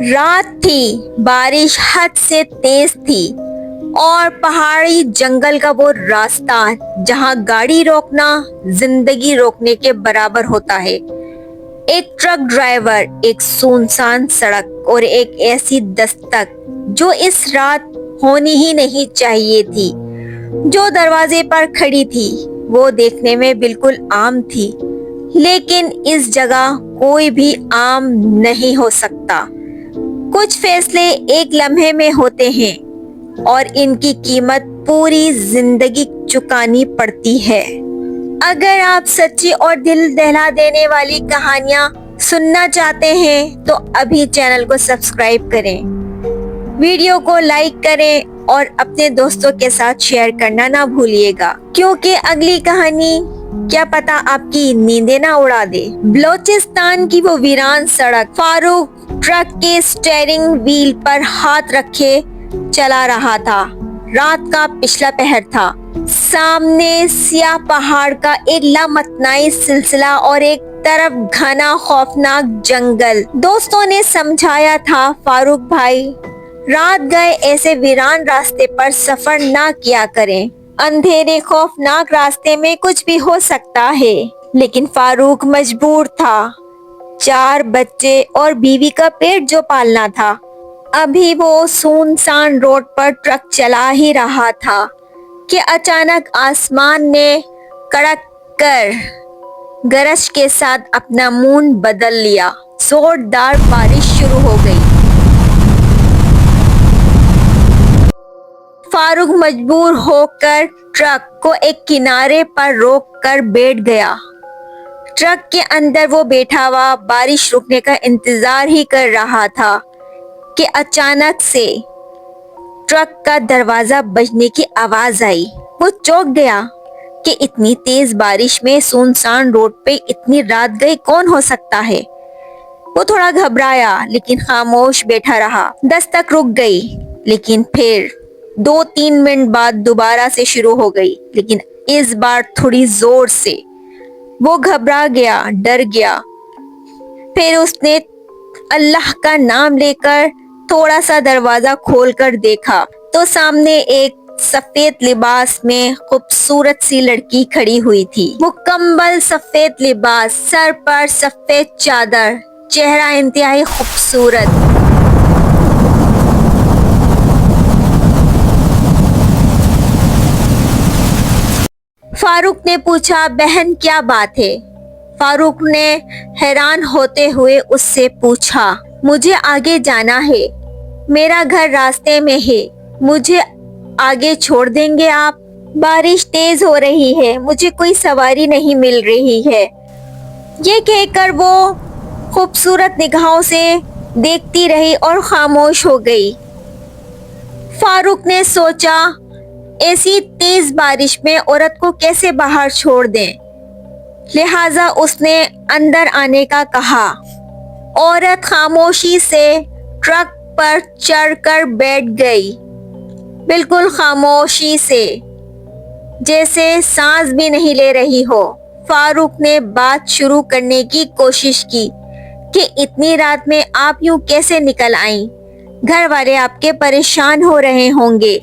रात थी, बारिश हद से तेज थी और पहाड़ी जंगल का वो रास्ता जहां गाड़ी रोकना जिंदगी रोकने के बराबर होता है। एक ट्रक ड्राइवर, एक सुनसान सड़क और एक ऐसी दस्तक जो इस रात होनी ही नहीं चाहिए थी। जो दरवाजे पर खड़ी थी वो देखने में बिल्कुल आम थी, लेकिन इस जगह कोई भी आम नहीं हो सकता। कुछ फैसले एक लम्हे में होते हैं और इनकी कीमत पूरी जिंदगी चुकानी पड़ती है। अगर आप सच्ची और दिल दहला देने वाली कहानियां सुनना चाहते हैं तो अभी चैनल को सब्सक्राइब करें, वीडियो को लाइक करें और अपने दोस्तों के साथ शेयर करना ना भूलिएगा, क्योंकि अगली कहानी क्या पता आपकी नींदें ना उड़ा दे। बलोचिस्तान की वो वीरान सड़क। फारूक ट्रक के स्टीयरिंग व्हील पर हाथ रखे चला रहा था। रात का पिछला पहर था। सामने सियाह पहाड़ का एक लामतनाई सिलसिला और एक तरफ घना खौफनाक जंगल। दोस्तों ने समझाया था, फारूक भाई, रात गए ऐसे वीरान रास्ते पर सफर ना किया करें। अंधेरे खौफनाक रास्ते में कुछ भी हो सकता है। लेकिन फारूक मजबूर था। 4 बच्चे और बीवी का पेट जो पालना था। अभी वो सुनसान रोड पर ट्रक चला ही रहा था कि अचानक आसमान ने कड़क कर गरज के साथ अपना मूड बदल लिया। जोरदार बारिश शुरू हो गई। फारूक मजबूर होकर ट्रक को एक किनारे पर रोक कर बैठ गया। ट्रक के अंदर वो बैठा हुआ बारिश रुकने का इंतजार ही कर रहा था कि अचानक से ट्रक का दरवाजा बजने की आवाज आई। वो चौंक गया कि इतनी तेज बारिश में सुनसान रोड पे इतनी रात गई कौन हो सकता है। वो थोड़ा घबराया लेकिन खामोश बैठा रहा। दस्तक रुक गई, लेकिन फिर 2-3 मिनट बाद दोबारा से शुरू हो गई, लेकिन इस बार थोड़ी जोर से। वो घबरा गया, डर गया। फिर उसने अल्लाह का नाम लेकर थोड़ा सा दरवाजा खोलकर देखा तो सामने एक सफेद लिबास में खूबसूरत सी लड़की खड़ी हुई थी। मुकम्मल सफेद लिबास, सर पर सफेद चादर, चेहरा इंतहाई खूबसूरत। फारूक ने पूछा, बहन क्या बात है? फारूक ने हैरान होते हुए उससे पूछा, मुझे आगे जाना है, मेरा घर रास्ते में है, मुझे आगे छोड़ देंगे आप? बारिश तेज हो रही है, मुझे कोई सवारी नहीं मिल रही है। ये कहकर वो खूबसूरत निगाहों से देखती रही और खामोश हो गई। फारूक ने सोचा, ऐसी तेज बारिश में औरत को कैसे बाहर छोड़ दें, लिहाजा उसने अंदर आने का कहा। औरत खामोशी से ट्रक पर चढ़कर बैठ गई, बिल्कुल खामोशी से, जैसे सांस भी नहीं ले रही हो। फारूक ने बात शुरू करने की कोशिश की कि इतनी रात में आप यूं कैसे निकल आईं? घर वाले आपके परेशान हो रहे होंगे।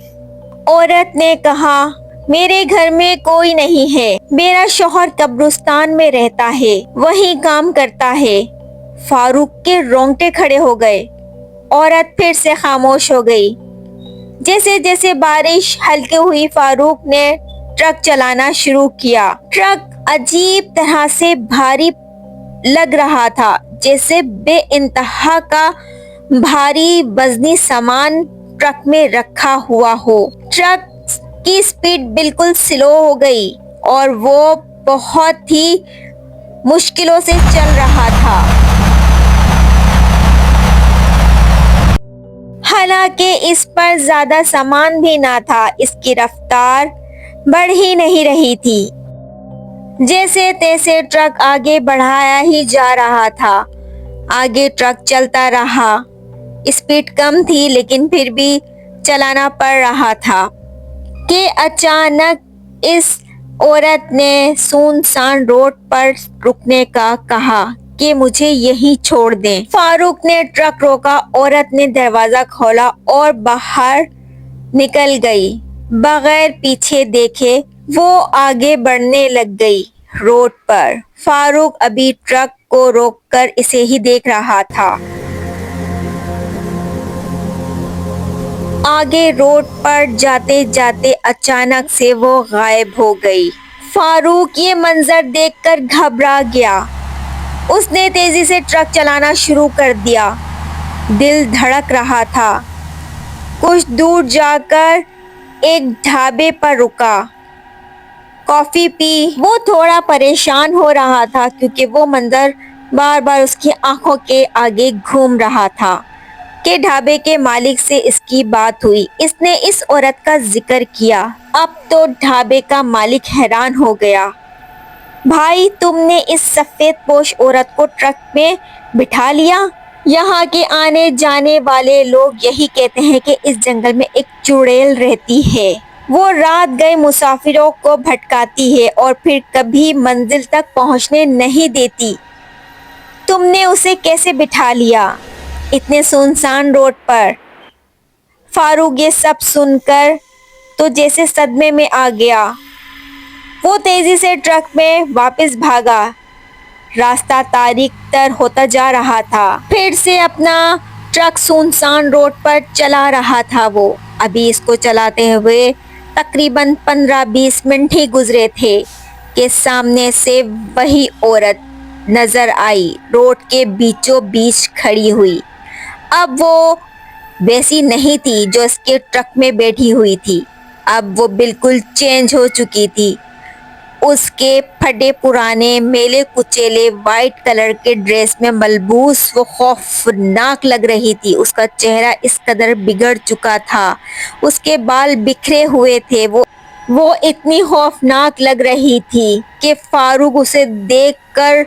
औरत ने कहा, मेरे घर में कोई नहीं है, मेरा शौहर कब्रिस्तान में रहता है, वहीं काम करता है। फारूक के रोंगटे खड़े हो गए। औरत फिर से खामोश हो गई। जैसे जैसे बारिश हल्की हुई, फारूक ने ट्रक चलाना शुरू किया। ट्रक अजीब तरह से भारी लग रहा था, जैसे बेइंतहा का भारी वजनी सामान ट्रक में रखा हुआ हो। ट्रक की स्पीड बिल्कुल स्लो हो गई और वो बहुत ही मुश्किलों से चल रहा था। हालांकि इस पर ज्यादा सामान भी ना था, इसकी रफ्तार बढ़ ही नहीं रही थी। जैसे तैसे ट्रक आगे बढ़ाया ही जा रहा था। आगे ट्रक चलता रहा। स्पीड कम थी लेकिन फिर भी चलाना पड़ रहा था कि अचानक इस औरत ने सुनसान रोड पर रुकने का कहा کہ مجھے یہیں چھوڑ دیں۔ فاروق نے ٹرک روکا، عورت نے دروازہ کھولا اور باہر نکل گئی۔ بغیر پیچھے دیکھے وہ آگے بڑھنے لگ گئی۔ روڈ پر فاروق ابھی ٹرک کو روک کر اسے ہی دیکھ رہا تھا۔ آگے روڈ پر جاتے جاتے اچانک سے وہ غائب ہو گئی۔ فاروق یہ منظر دیکھ کر گھبرا گیا۔ اس نے تیزی سے ٹرک چلانا شروع کر دیا۔ دل دھڑک رہا تھا۔ کچھ دور جا کر ایک ڈھابے پر رکا، کافی پی۔ وہ تھوڑا پریشان ہو رہا تھا کیونکہ وہ منظر بار بار اس کی آنکھوں کے آگے گھوم رہا تھا کہ ڈھابے کے مالک سے اس کی بات ہوئی۔ اس نے اس عورت کا ذکر کیا۔ اب تو ڈھابے کا مالک حیران ہو گیا۔ بھائی، تم نے اس سفید پوش عورت کو ٹرک میں بٹھا لیا؟ یہاں کے آنے جانے والے لوگ یہی کہتے ہیں کہ اس جنگل میں ایک چڑیل رہتی ہے۔ وہ رات گئے مسافروں کو بھٹکاتی ہے اور پھر کبھی منزل تک پہنچنے نہیں دیتی۔ تم نے اسے کیسے بٹھا لیا اتنے سنسان روڈ پر؟ فاروق یہ سب سن کر تو جیسے صدمے میں آ گیا۔ وہ تیزی سے ٹرک میں واپس بھاگا۔ راستہ تاریک تر ہوتا جا رہا تھا۔ پھر سے اپنا ٹرک سنسان روڈ پر چلا رہا تھا۔ وہ ابھی اس کو چلاتے ہوئے تقریباً 15-20 منٹ ہی گزرے تھے کہ سامنے سے وہی عورت نظر آئی، روڈ کے بیچوں بیچ کھڑی ہوئی۔ اب وہ ویسی نہیں تھی جو اس کے ٹرک میں بیٹھی ہوئی تھی، اب وہ بالکل چینج ہو چکی تھی۔ اس کے پھٹے پرانے میلے کچیلے وائٹ کلر کے ڈریس میں ملبوس وہ خوفناک لگ رہی تھی۔ اس کا چہرہ اس قدر بگڑ چکا تھا، اس کے بال بکھرے ہوئے تھے۔ وہ اتنی خوفناک لگ رہی تھی کہ فاروق اسے دیکھ کر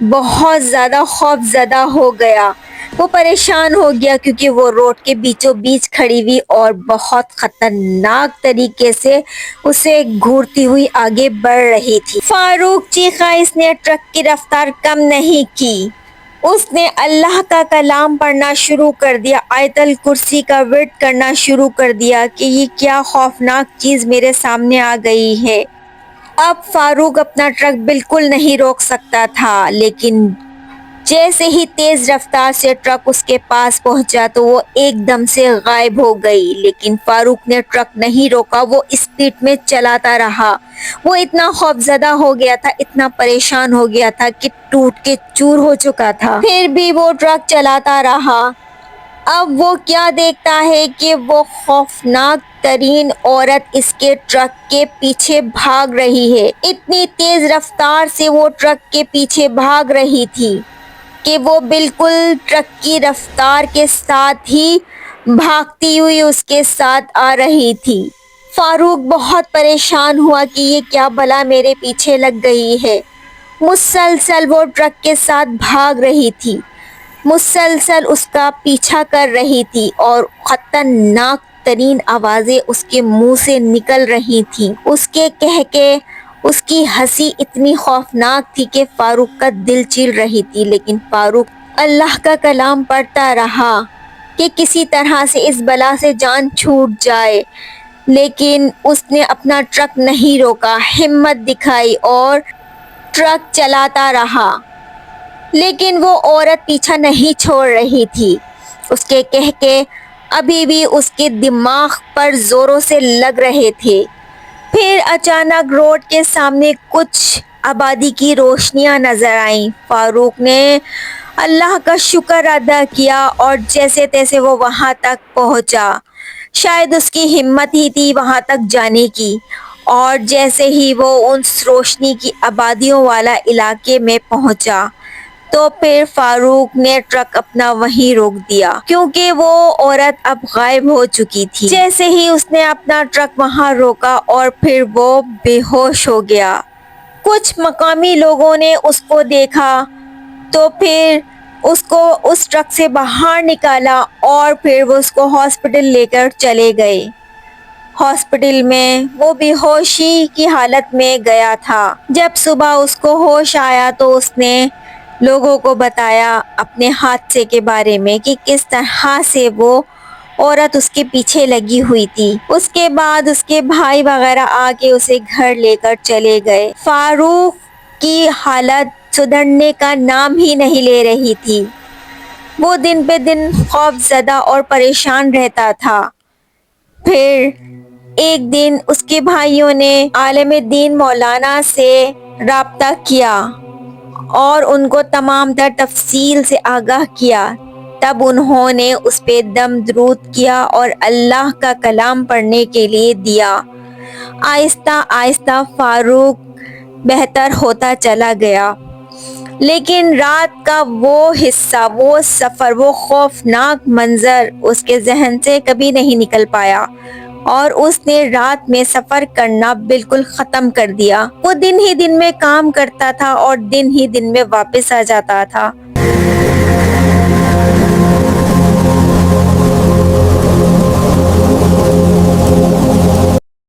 بہت زیادہ خوف زدہ ہو گیا۔ وہ پریشان ہو گیا کیونکہ وہ روڈ کے بیچوں بیچ کھڑی ہوئی اور بہت خطرناک طریقے سے اسے گھورتی ہوئی آگے بڑھ رہی تھی۔ فاروق چیخا۔ اس نے ٹرک کی رفتار کم نہیں کی۔ اس نے اللہ کا کلام پڑھنا شروع کر دیا، آیت الکرسی کا ورد کرنا شروع کر دیا کہ یہ کیا خوفناک چیز میرے سامنے آ گئی ہے۔ اب فاروق اپنا ٹرک بالکل نہیں روک سکتا تھا، لیکن جیسے ہی تیز رفتار سے ٹرک اس کے پاس پہنچا تو وہ ایک دم سے غائب ہو گئی۔ لیکن فاروق نے ٹرک نہیں روکا، وہ اسپیڈ میں چلاتا رہا۔ وہ اتنا خوفزدہ ہو گیا تھا، اتنا پریشان ہو گیا تھا کہ ٹوٹ کے چور ہو چکا تھا۔ پھر بھی وہ ٹرک چلاتا رہا۔ اب وہ کیا دیکھتا ہے کہ وہ خوفناک ترین عورت اس کے ٹرک کے پیچھے بھاگ رہی ہے۔ اتنی تیز رفتار سے وہ ٹرک کے پیچھے بھاگ رہی تھی کہ وہ بالکل ٹرک کی رفتار کے ساتھ ہی بھاگتی ہوئی اس کے ساتھ آ رہی تھی۔ فاروق بہت پریشان ہوا کہ یہ کیا بلا میرے پیچھے لگ گئی ہے۔ مسلسل وہ ٹرک کے ساتھ بھاگ رہی تھی، مسلسل اس کا پیچھا کر رہی تھی اور خطرناک ترین آوازیں اس کے منہ سے نکل رہی تھیں۔ اس کے کہکے، اس کی ہنسی اتنی خوفناک تھی کہ فاروق کا دل چیر رہی تھی، لیکن فاروق اللہ کا کلام پڑھتا رہا کہ کسی طرح سے اس بلا سے جان چھوٹ جائے۔ لیکن اس نے اپنا ٹرک نہیں روکا، ہمت دکھائی اور ٹرک چلاتا رہا۔ لیکن وہ عورت پیچھا نہیں چھوڑ رہی تھی۔ اس کے کہکے ابھی بھی اس کے دماغ پر زوروں سے لگ رہے تھے۔ پھر اچانک روڈ کے سامنے کچھ آبادی کی روشنیاں نظر آئیں۔ فاروق نے اللہ کا شکر ادا کیا اور جیسے تیسے وہ وہاں تک پہنچا۔ شاید اس کی ہمت ہی تھی وہاں تک جانے کی، اور جیسے ہی وہ ان روشنی کی آبادیوں والا علاقے میں پہنچا تو پھر فاروق نے ٹرک اپنا وہیں روک دیا کیونکہ وہ عورت اب غائب ہو چکی تھی۔ جیسے ہی اس نے اپنا ٹرک وہاں روکا اور پھر وہ بے ہوش ہو گیا۔ کچھ مقامی لوگوں نے اس کو دیکھا تو پھر اس کو اس ٹرک سے باہر نکالا اور پھر وہ اس کو ہاسپٹل لے کر چلے گئے۔ ہاسپٹل میں وہ بے ہوشی کی حالت میں گیا تھا۔ جب صبح اس کو ہوش آیا تو اس نے लोगों को बताया अपने हादसे के बारे में कि किस तरह से वो औरत उसके पीछे लगी हुई थी। उसके बाद उसके भाई वगैरह आके उसे घर लेकर चले गए। फारूक की हालत सुधरने का नाम ही नहीं ले रही थी। वो दिन पे दिन खौफजदा और परेशान रहता था। फिर एक दिन उसके भाइयों ने आलिम दीन मौलाना से राब्ता किया और उनको तमाम तर तफसील से आगाह किया। तब उन्होंने उस पे दम दरूद किया और अल्लाह का कलाम पढ़ने के लिए दिया। आहिस्ता आहिस्ता फारूक बेहतर होता चला गया, लेकिन रात का वो हिस्सा, वो सफ़र, वो खौफनाक मंजर उसके जहन से कभी नहीं निकल पाया और उसने रात में सफ़र करना बिल्कुल ख़त्म कर दिया। वो दिन ही दिन में काम करता था और दिन ही दिन में वापस आ जाता था।